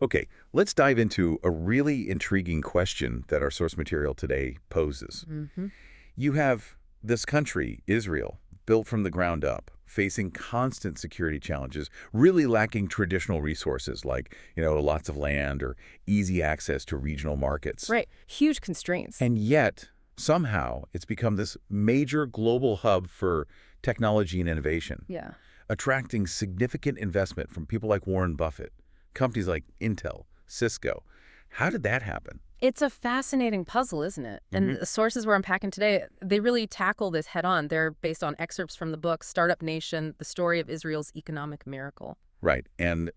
Okay, let's dive into a really intriguing question that our source material today poses. Hmm. You have this country, Israel, built from the ground up, facing constant security challenges, really lacking traditional resources like, lots of land or easy access to regional markets. Right. Huge constraints. And yet, somehow, it's become this major global hub for technology and innovation, Yeah. attracting significant investment from people like Warren Buffett, companies like Intel, Cisco. How did that happen? It's a fascinating puzzle, isn't it? Hmm. And the sources we're unpacking today, they really tackle this head on. They're based on excerpts from the book Startup Nation, The Story of Israel's Economic Miracle. Right. And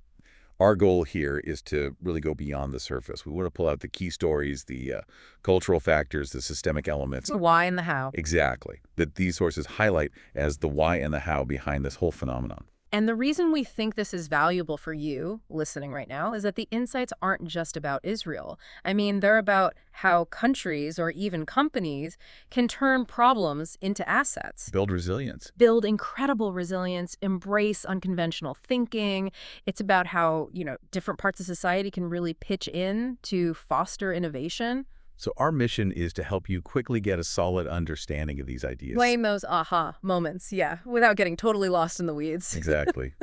our goal here is to really go beyond the surface. We want to pull out the key stories, the cultural factors, the systemic elements. The why and the how. Exactly. That these sources highlight as the why and the how behind this whole phenomenon. And the reason we think this is valuable for you listening right now is that the insights aren't just about Israel. I mean, they're about how countries or even companies can turn problems into assets, Build resilience. build incredible resilience, embrace unconventional thinking. It's about how, different parts of society can really pitch in to foster innovation. So our mission is to help you quickly get a solid understanding of these ideas. Blame those aha moments, yeah, without getting totally lost in the weeds. Exactly.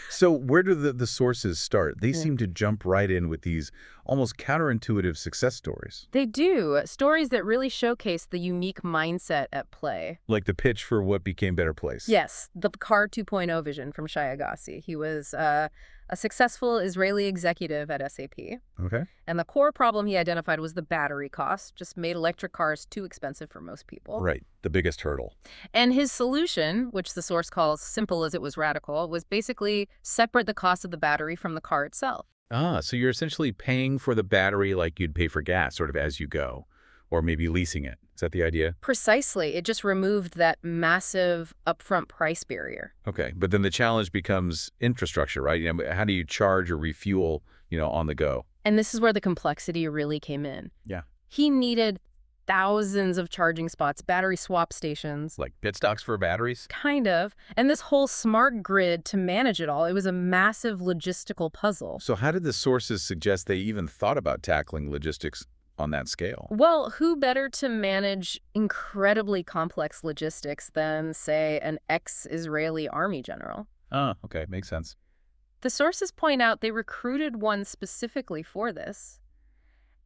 So where do the sources start? They Yeah. seem to jump right in with these almost counterintuitive success stories. They do. Stories that really showcase the unique mindset at play. Like the pitch for what became Better Place. Yes, the Car 2.0 vision from Shai Agassi. He was a successful Israeli executive at SAP. Okay. And the core problem he identified was the battery cost, just made electric cars too expensive for most people. Right. The biggest hurdle. And his solution, which the source calls simple as it was radical, was basically separate the cost of the battery from the car itself. Ah, so you're essentially paying for the battery like you'd pay for gas sort of as you go, or maybe leasing it. Is that the idea? Precisely. It just removed that massive upfront price barrier. Okay. But then the challenge becomes infrastructure, right? How do you charge or refuel, on the go? And this is where the complexity really came in. Yeah. He needed thousands of charging spots, battery swap stations. Like pit stocks for batteries? Kind of. And this whole smart grid to manage it all. It was a massive logistical puzzle. So how did the sources suggest they even thought about tackling logistics on that scale? Well, who better to manage incredibly complex logistics than, say, an ex-Israeli army general? Oh, okay. Makes sense. The sources point out they recruited one specifically for this,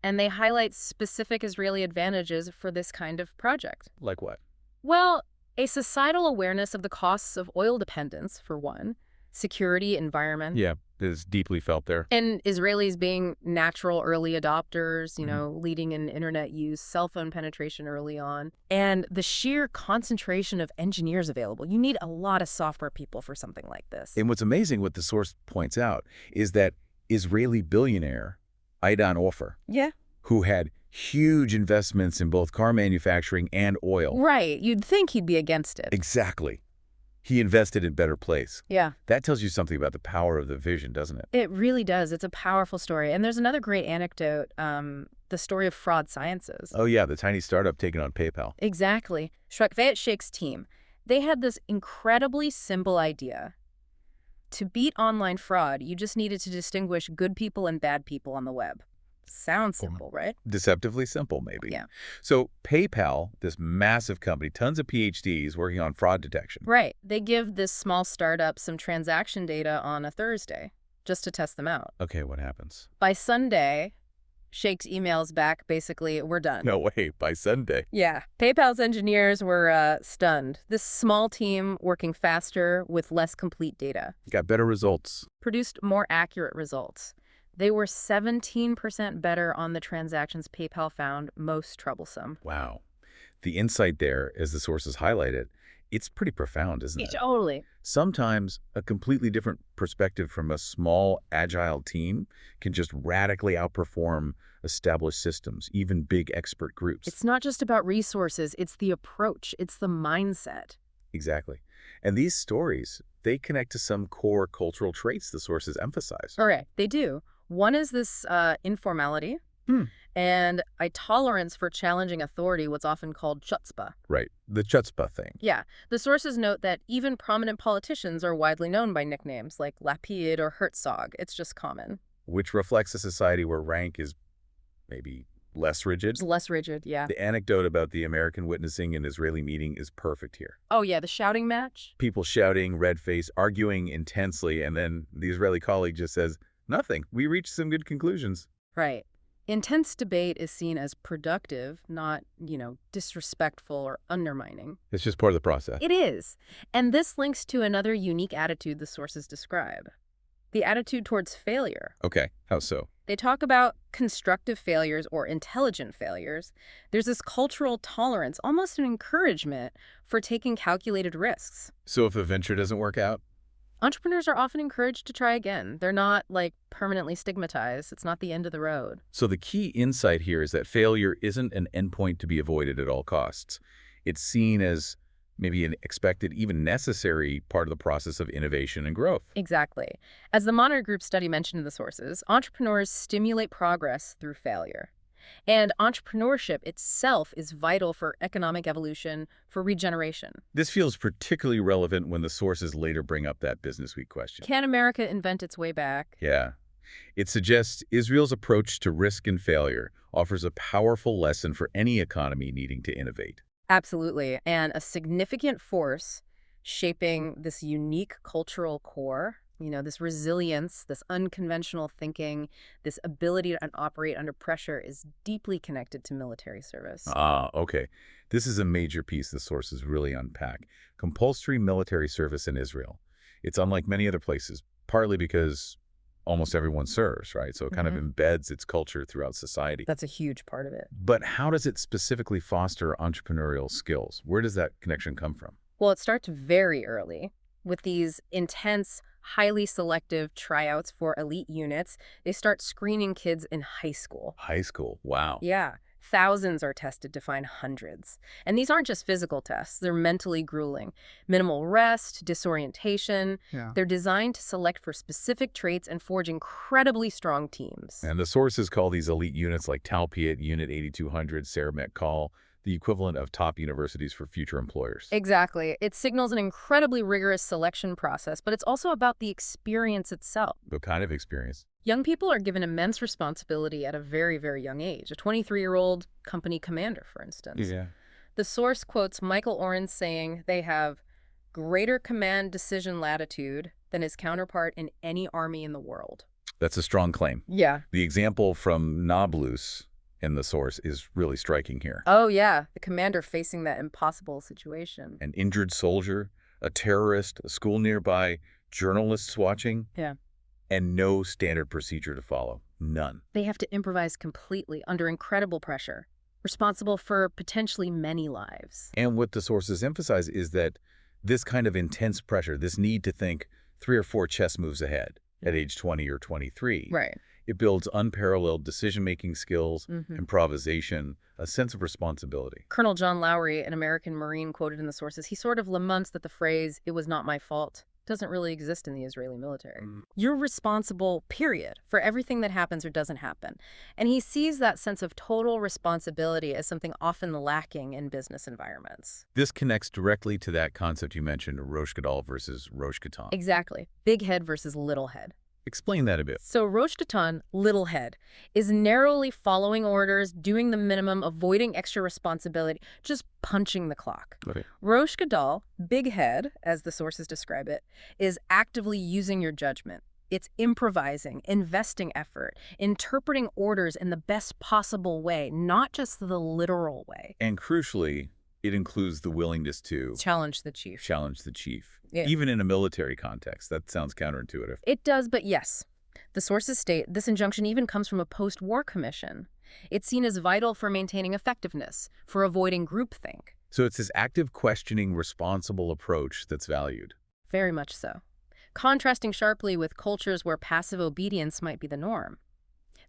and they highlight specific Israeli advantages for this kind of project. Like what? Well, a societal awareness of the costs of oil dependence, for one, security, environment, Yeah, is deeply felt there. and Israelis being natural early adopters, leading in internet use, cell phone penetration early on, and the sheer concentration of engineers available. You need a lot of software people for something like this. And what's amazing, what the source points out, is that Israeli billionaire Aidan Ofer, Yeah. who had huge investments in both car manufacturing and oil. Right. You'd think he'd be against it. Exactly. He invested in Better Place. Yeah. That tells you something about the power of the vision, doesn't it? It really does. It's a powerful story. And there's another great anecdote, the story of Fraud Sciences. Oh yeah, the tiny startup taken on PayPal. Exactly. Shrekvet Sheikh's team, they had this incredibly simple idea. To beat online fraud, you just needed to distinguish good people and bad people on the web. Sounds simple, right? Deceptively simple, maybe. Yeah. So PayPal, this massive company, tons of PhDs working on fraud detection. Right. They give this small startup some transaction data on a Thursday just to test them out. Okay, what happens? By Sunday, Sheikh's emails back, basically, we're done. No way, by Sunday. Yeah. PayPal's engineers were stunned. This small team working faster with less complete data Got better results. produced more accurate results. They were 17% better on the transactions PayPal found most troublesome. Wow. The insight there, as the sources highlighted, it's pretty profound, isn't it? Totally. Sometimes a completely different perspective from a small, agile team can just radically outperform established systems, even big expert groups. It's not just about resources, it's the approach, it's the mindset. Exactly. And these stories, they connect to some core cultural traits the sources emphasize. All right, they do. One is this informality and a tolerance for challenging authority, what's often called chutzpah. Right. The chutzpah thing. Yeah, the sources note that even prominent politicians are widely known by nicknames like Lapid or Herzog. It's just common. which reflects a society where rank is maybe less rigid. It's less rigid, yeah. The anecdote about the American witnessing an Israeli meeting is perfect here. Oh, yeah, the shouting match? People shouting, red face, arguing intensely, and then the Israeli colleague just says, nothing. We reached some good conclusions. Right. Intense debate is seen as productive, not, disrespectful or undermining. It's just part of the process. It is. And this links to another unique attitude the sources describe. The attitude towards failure. Okay, how so? They talk about constructive failures or intelligent failures. There's this cultural tolerance, almost an encouragement for taking calculated risks. So if a venture doesn't work out? Entrepreneurs are often encouraged to try again. They're not, permanently stigmatized. It's not the end of the road. So the key insight here is that failure isn't an endpoint to be avoided at all costs. It's seen as maybe an expected, even necessary part of the process of innovation and growth. Exactly. As the Monitor Group study mentioned in the sources, entrepreneurs stimulate progress through failure. And entrepreneurship itself is vital for economic evolution, for regeneration. This feels particularly relevant when the sources later bring up that Business Week question. Can America invent its way back? Yeah. It suggests Israel's approach to risk and failure offers a powerful lesson for any economy needing to innovate. Absolutely. And a significant force shaping this unique cultural core, this resilience, this unconventional thinking, this ability to operate under pressure is deeply connected to military service. Okay. This is a major piece the sources really unpack. Compulsory military service in Israel. It's unlike many other places, partly because almost everyone serves, right? So it kind of embeds its culture throughout society. That's a huge part of it. But how does it specifically foster entrepreneurial skills? Where does that connection come from? Well, it starts very early with these intense, highly selective tryouts for elite units. They start screening kids in high school. High school, wow. Yeah. Thousands are tested to find hundreds. And these aren't just physical tests. They're mentally grueling. Minimal rest, disorientation. Yeah. They're designed to select for specific traits and forge incredibly strong teams. And the sources call these elite units like Talpiot, Unit 8200, Sarah Metcalf, the equivalent of top universities for future employers. Exactly. It signals an incredibly rigorous selection process, but it's also about the experience itself. What kind of experience? Young people are given immense responsibility at a very, very young age. A 23-year-old company commander, for instance. Yeah. The source quotes Michael Oren saying they have greater command decision latitude than his counterpart in any army in the world. That's a strong claim. Yeah. The example from Nablus in the source is really striking here. Oh, yeah. The commander facing that impossible situation. An injured soldier, a terrorist, a school nearby, journalists watching. Yeah. And no standard procedure to follow. None. They have to improvise completely under incredible pressure, responsible for potentially many lives. And what the sources emphasize is that this kind of intense pressure, this need to think 3 or 4 chess moves ahead at age 20 or 23. Right. It builds unparalleled decision-making skills, improvisation, a sense of responsibility. Colonel John Lowry, an American Marine quoted in the sources, he sort of laments that the phrase, "it was not my fault," doesn't really exist in the Israeli military. You're responsible, period, for everything that happens or doesn't happen. And he sees that sense of total responsibility as something often lacking in business environments. This connects directly to that concept you mentioned, Rosh Gadol versus Rosh Katan. Exactly. Big head versus little head. Explain that a bit. So Rosh Katan, little head, is narrowly following orders, doing the minimum, avoiding extra responsibility, just punching the clock. Okay. Rosh Gadol, big head, as the sources describe it, is actively using your judgment. It's improvising, investing effort, interpreting orders in the best possible way, not just the literal way. And crucially, it includes the willingness to Challenge the chief. challenge the chief. Yeah. Even in a military context. That sounds counterintuitive. It does, but yes. The sources state this injunction even comes from a post-war commission. It's seen as vital for maintaining effectiveness, for avoiding groupthink. So it's this active questioning, responsible approach that's valued. Very much so. Contrasting sharply with cultures where passive obedience might be the norm.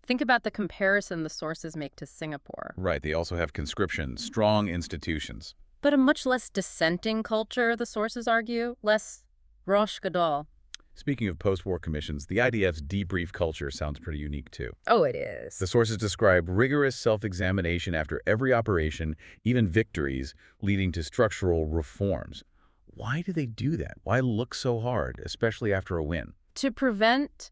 Think about the comparison the sources make to Singapore. Right. They also have conscription, strong institutions. But a much less dissenting culture, the sources argue, less Rosh Gadol. Speaking of post-war commissions, the IDF's debrief culture sounds pretty unique too. Oh, it is. The sources describe rigorous self-examination after every operation, even victories, leading to structural reforms. Why do they do that? Why look so hard, especially after a win? To prevent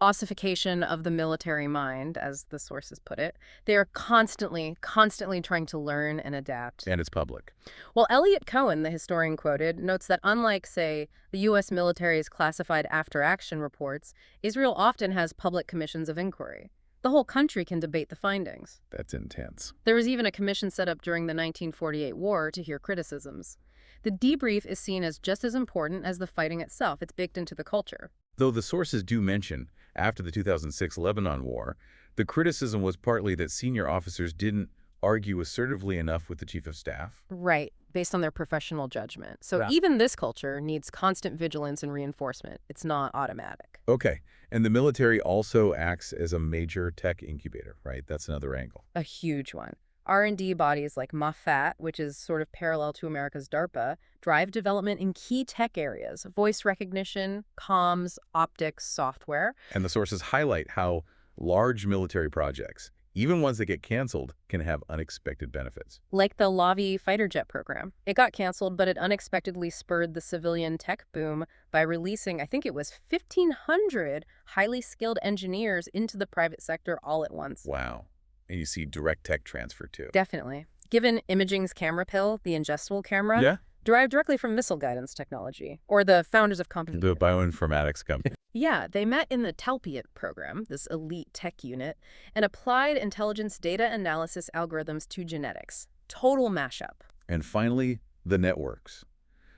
Ossification of the military mind, as the sources put it. They are constantly trying to learn and adapt. And it's public. Well, Elliot Cohen, the historian quoted, notes that unlike, say, the U.S. military's classified after-action reports, Israel often has public commissions of inquiry. The whole country can debate the findings. That's intense. There was even a commission set up during the 1948 war to hear criticisms. The debrief is seen as just as important as the fighting itself. It's baked into the culture. Though the sources do mention, after the 2006 Lebanon War, the criticism was partly that senior officers didn't argue assertively enough with the chief of staff. Right, based on their professional judgment. So Yeah. even this culture needs constant vigilance and reinforcement. It's not automatic. Okay, and the military also acts as a major tech incubator, right? That's another angle. A huge one. R&D bodies like MAFAT, which is sort of parallel to America's DARPA, drive development in key tech areas: voice recognition, comms, optics, software. And the sources highlight how large military projects, even ones that get canceled, can have unexpected benefits. Like the Lavi fighter jet program. It got canceled, but it unexpectedly spurred the civilian tech boom by releasing, I think it was 1,500 highly skilled engineers into the private sector all at once. Wow. And you see direct tech transfer, too. Definitely. Given Imaging's camera pill, the ingestible camera, Yeah. derived directly from missile guidance technology, or the founders of computer. The bioinformatics company. Yeah, they met in the Telpiot program, this elite tech unit, and applied intelligence data analysis algorithms to genetics. Total mashup. And finally, the networks.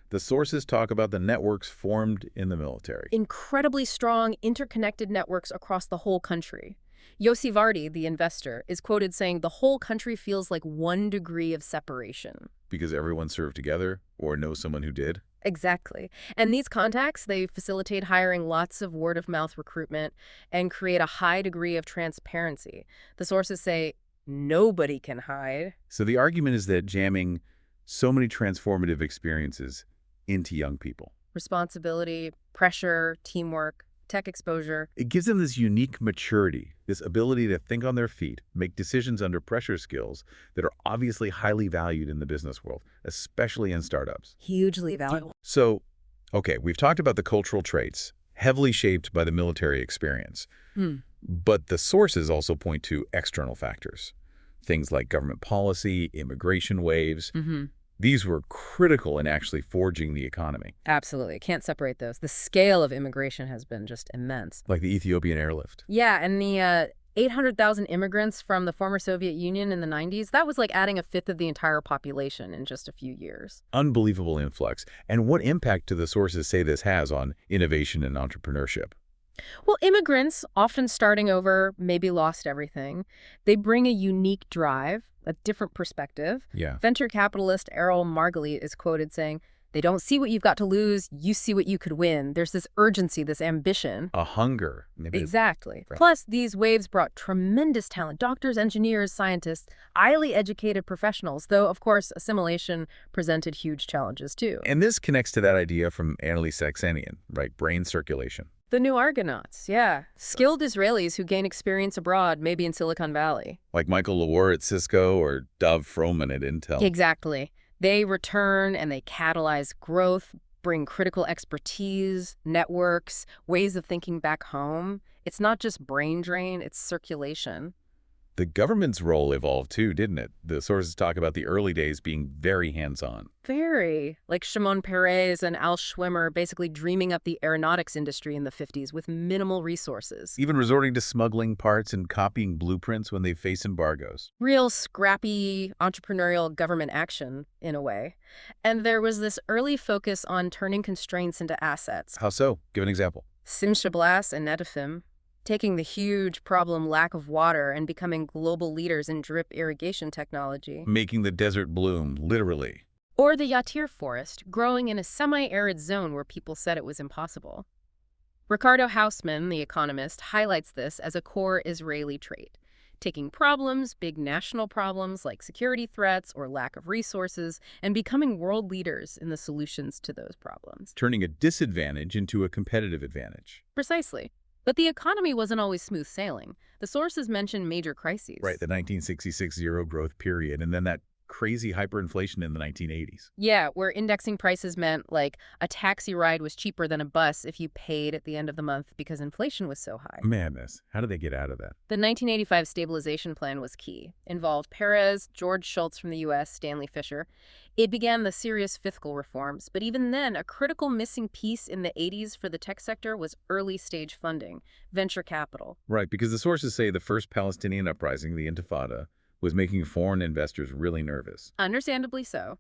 The sources talk about the networks formed in the military. Incredibly strong, interconnected networks across the whole country. Yossi Vardi, the investor, is quoted saying the whole country feels like 1 degree of separation. Because everyone served together or knows someone who did. Exactly. And these contacts, they facilitate hiring lots of word-of-mouth recruitment and create a high degree of transparency. The sources say nobody can hide. So the argument is that jamming so many transformative experiences into young people, Responsibility, pressure, teamwork, tech exposure. it gives them this unique maturity, this ability to think on their feet, make decisions under pressure skills that are obviously highly valued in the business world, especially in startups. Hugely valuable. So, okay, we've talked about the cultural traits, heavily shaped by the military experience. But the sources also point to external factors, things like government policy, immigration waves. These were critical in actually forging the economy, Absolutely. Can't separate those. The scale of immigration has been just immense. like the Ethiopian airlift. Yeah, and the 800,000 immigrants from the former Soviet Union in the 90s, that was like adding a fifth of the entire population in just a few years. Unbelievable influx. And what impact do the sources say this has on innovation and entrepreneurship? Well, immigrants, often starting over, maybe lost everything. They bring a unique drive, a different perspective. Yeah. Venture capitalist Errol Margalit is quoted saying, "They don't see what you've got to lose, you see what you could win." There's this urgency, this ambition. A hunger. Maybe Exactly. Right. Plus, these waves brought tremendous talent: doctors, engineers, scientists, highly educated professionals, though, of course, assimilation presented huge challenges, too. And this connects to that idea from Annalise Saxenian, right? Brain circulation. The new Argonauts, yeah. Skilled Israelis who gain experience abroad, maybe in Silicon Valley. Like Michael Lawar at Cisco or Dov Froman at Intel. Exactly. They return and they catalyze growth, bring critical expertise, networks, ways of thinking back home. It's not just brain drain, it's circulation. The government's role evolved too, didn't it? The sources talk about the early days being very hands-on. Very. Like Shimon Peres and Al Schwimmer basically dreaming up the aeronautics industry in the 50s with minimal resources. Even resorting to smuggling parts and copying blueprints when they face embargoes. Real scrappy entrepreneurial government action, in a way. And there was this early focus on turning constraints into assets. How so? Give an example. Simcha Blas and Netafim, taking the huge problem lack of water and becoming global leaders in drip irrigation technology. Making the desert bloom, literally. Or the Yatir forest, growing in a semi-arid zone where people said it was impossible. Ricardo Hausman, the economist, highlights this as a core Israeli trait. Taking problems, big national problems like security threats or lack of resources, and becoming world leaders in the solutions to those problems. Turning a disadvantage into a competitive advantage. Precisely. But the economy wasn't always smooth sailing. The sources mention major crises. Right, the 1966 zero growth period, and then that crazy hyperinflation in the 1980s. Yeah, where indexing prices meant like a taxi ride was cheaper than a bus if you paid at the end of the month because inflation was so high. Madness. How did they get out of that? The 1985 stabilization plan was key. Involved Perez, George Shultz from the U.S., Stanley Fischer. It began the serious fiscal reforms, but even then, a critical missing piece in the 80s for the tech sector was early-stage funding, venture capital. Right, because the sources say the first Palestinian uprising, the Intifada, was making foreign investors really nervous. Understandably so.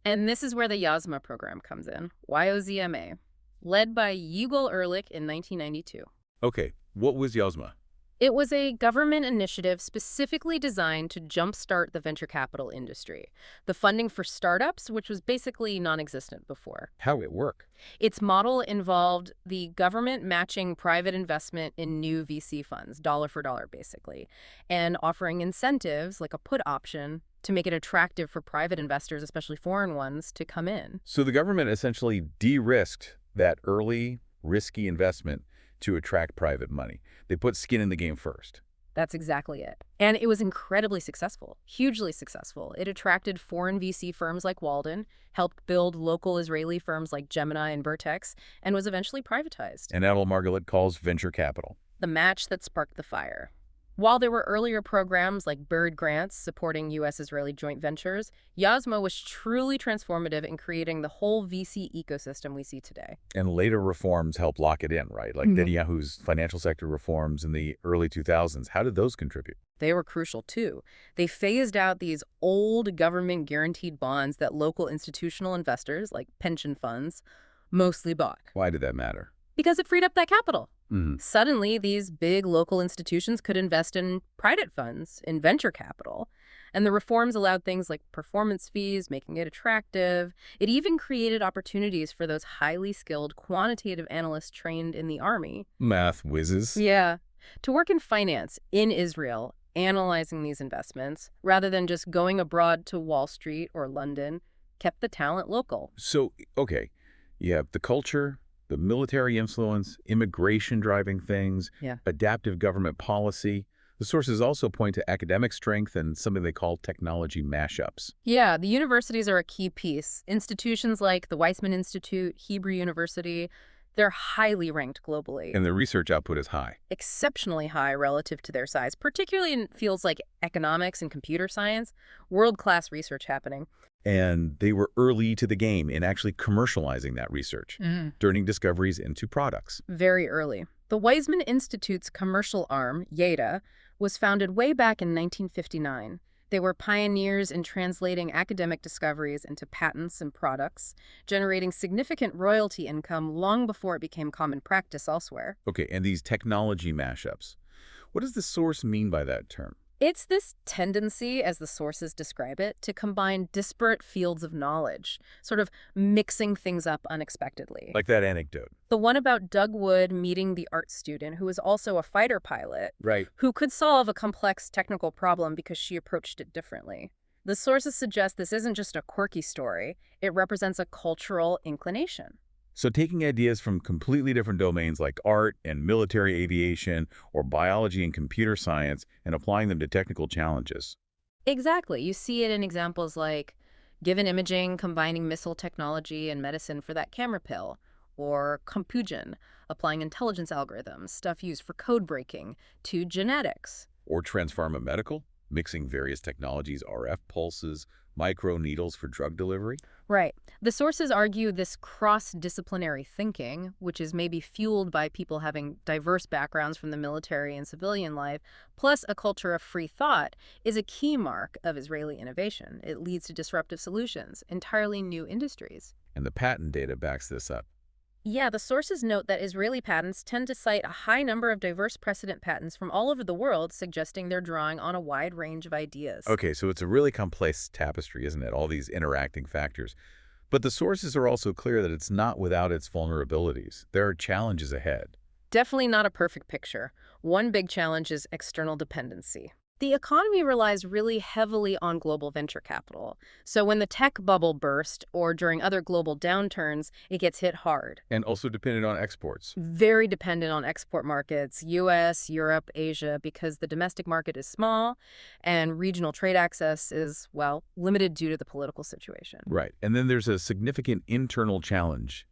And this is where the YOZMA program comes in, YOZMA, led by Yigal Ehrlich in 1992. Okay, what was Yozma? It was a government initiative specifically designed to jumpstart the venture capital industry. The funding for startups, which was basically non-existent before. How it work? Its model involved the government matching private investment in new VC funds, dollar for dollar basically, and offering incentives like a put option to make it attractive for private investors, especially foreign ones, to come in. So the government essentially de-risked that early, risky investment to attract private money. They put skin in the game first. That's exactly it. And it was incredibly successful, hugely successful. It attracted foreign VC firms like Walden, helped build local Israeli firms like Gemini and Vertex, and was eventually privatized. And Adel Margalit calls venture capital. The match that sparked the fire. While there were earlier programs like Bird Grants supporting U.S.-Israeli joint ventures, YOZMA was truly transformative in creating the whole VC ecosystem we see today. And later reforms helped lock it in, right? Like Netanyahu's financial sector reforms in the early 2000s. How did those contribute? They were crucial, too. They phased out these old government-guaranteed bonds that local institutional investors, like pension funds, mostly bought. Why did that matter? Because it freed up that capital. Mm-hmm. Suddenly, these big local institutions could invest in private funds, in venture capital. And the reforms allowed things like performance fees, making it attractive. It even created opportunities for those highly skilled quantitative analysts trained in the army. Math whizzes. Yeah. To work in finance in Israel, analyzing these investments, rather than just going abroad to Wall Street or London, kept the talent local. So, okay, you have the culture, the military influence, immigration driving things, adaptive government policy. The sources also point to academic strength and something they call technology mashups. Yeah, the universities are a key piece. Institutions like the Weizmann Institute, Hebrew University, they're highly ranked globally. And the research output is high. Exceptionally high relative to their size, particularly in fields like economics and computer science. World-class research happening. And they were early to the game in actually commercializing that research, turning discoveries into products. Very early. The Weizmann Institute's commercial arm, YEDA, was founded way back in 1959. They were pioneers in translating academic discoveries into patents and products, generating significant royalty income long before it became common practice elsewhere. Okay, and these technology mashups. What does the source mean by that term? It's this tendency, as the sources describe it, to combine disparate fields of knowledge, sort of mixing things up unexpectedly. Like that anecdote. The one about Doug Wood meeting the art student who was also a fighter pilot, Right. who could solve a complex technical problem because she approached it differently. The sources suggest this isn't just a quirky story, it represents a cultural inclination. So taking ideas from completely different domains like art and military aviation or biology and computer science and applying them to technical challenges. Exactly. You see it in examples like given imaging combining missile technology and medicine for that camera pill, or compugen, applying intelligence algorithms, stuff used for code breaking, to genetics. Or Transpharma Medical, mixing various technologies, RF pulses, micro needles for drug delivery. Right. The sources argue this cross-disciplinary thinking, which is maybe fueled by people having diverse backgrounds from the military and civilian life, plus a culture of free thought, is a key mark of Israeli innovation. It leads to disruptive solutions, entirely new industries. And the patent data backs this up. Yeah, the sources note that Israeli patents tend to cite a high number of diverse precedent patents from all over the world, suggesting they're drawing on a wide range of ideas. Okay, so it's a really complex tapestry, isn't it? All these interacting factors. But the sources are also clear that it's not without its vulnerabilities. There are challenges ahead. Definitely not a perfect picture. One big challenge is external dependency. The economy relies really heavily on global venture capital. So when the tech bubble burst or during other global downturns, it gets hit hard. And also dependent on exports. Very dependent on export markets, US, Europe, Asia, because the domestic market is small and regional trade access is, well, limited due to the political situation. Right. And then there's a significant internal challenge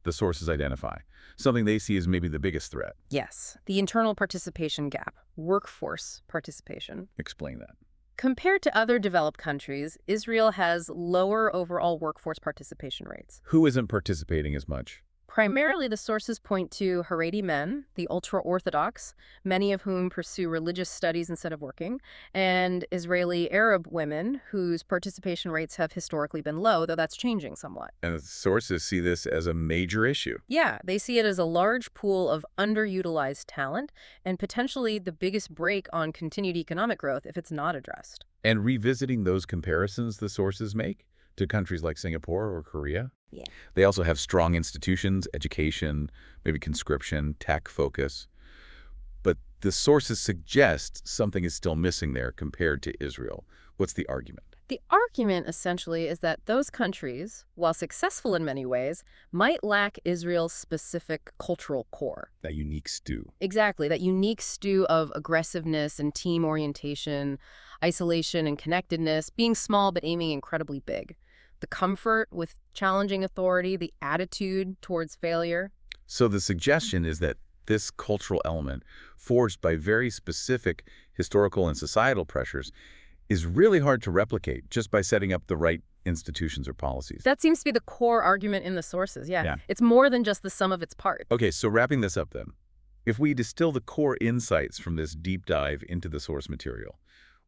the sources identify, something they see as maybe the biggest threat. Yes, the internal participation gap, workforce participation. Explain that. Compared to other developed countries, Israel has lower overall workforce participation rates. Who isn't participating as much? Primarily, the sources point to Haredi men, the ultra-Orthodox, many of whom pursue religious studies instead of working, and Israeli Arab women, whose participation rates have historically been low, though that's changing somewhat. And the sources see this as a major issue. Yeah, they see it as a large pool of underutilized talent and potentially the biggest brake on continued economic growth if it's not addressed. And revisiting those comparisons the sources make to countries like Singapore or Korea. Yeah. They also have strong institutions, education, maybe conscription, tech focus. But the sources suggest something is still missing there compared to Israel. What's the argument? The argument, essentially, is that those countries, while successful in many ways, might lack Israel's specific cultural core. That unique stew. Exactly, that unique stew of aggressiveness and team orientation, isolation and connectedness, being small but aiming incredibly big. The comfort with challenging authority, the attitude towards failure. So the suggestion is that this cultural element, forged by very specific historical and societal pressures, is really hard to replicate just by setting up the right institutions or policies. That seems to be the core argument in the sources, yeah. Yeah. It's more than just the sum of its parts. Okay, so wrapping this up then. If we distill the core insights from this deep dive into the source material,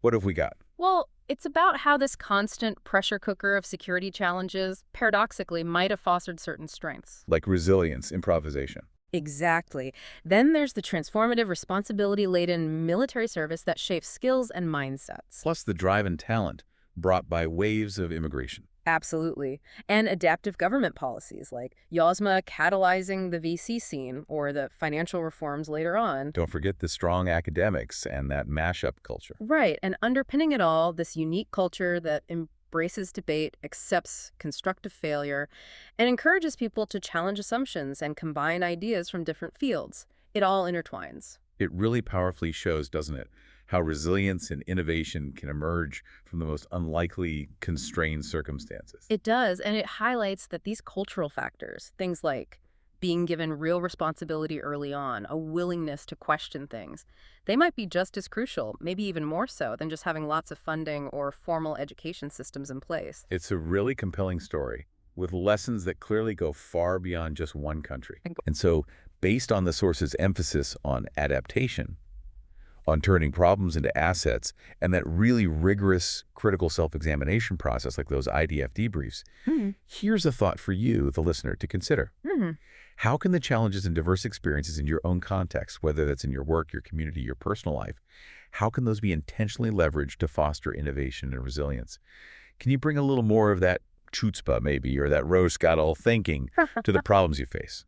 what have we got? Well, it's about how this constant pressure cooker of security challenges, paradoxically, might have fostered certain strengths. Like resilience, improvisation. Exactly. Then there's the transformative, responsibility-laden military service that shapes skills and mindsets. Plus the drive and talent brought by waves of immigration. Absolutely. And adaptive government policies like YOSMA catalyzing the VC scene or the financial reforms later on. Don't forget the strong academics and that mashup culture. Right. And underpinning it all, this unique culture that embraces debate, accepts constructive failure, and encourages people to challenge assumptions and combine ideas from different fields. It all intertwines. It really powerfully shows, doesn't it, how resilience and innovation can emerge from the most unlikely, constrained circumstances. It does, and it highlights that these cultural factors, things like being given real responsibility early on, a willingness to question things, they might be just as crucial, maybe even more so, than just having lots of funding or formal education systems in place. It's a really compelling story with lessons that clearly go far beyond just one country. And so, based on the source's emphasis on adaptation, on turning problems into assets, and that really rigorous critical self-examination process like those IDF debriefs, here's a thought for you, the listener, to consider. How can the challenges and diverse experiences in your own context, whether that's in your work, your community, your personal life, how can those be intentionally leveraged to foster innovation and resilience? Can you bring a little more of that chutzpah, maybe, or that rose-scuttle thinking to the problems you face?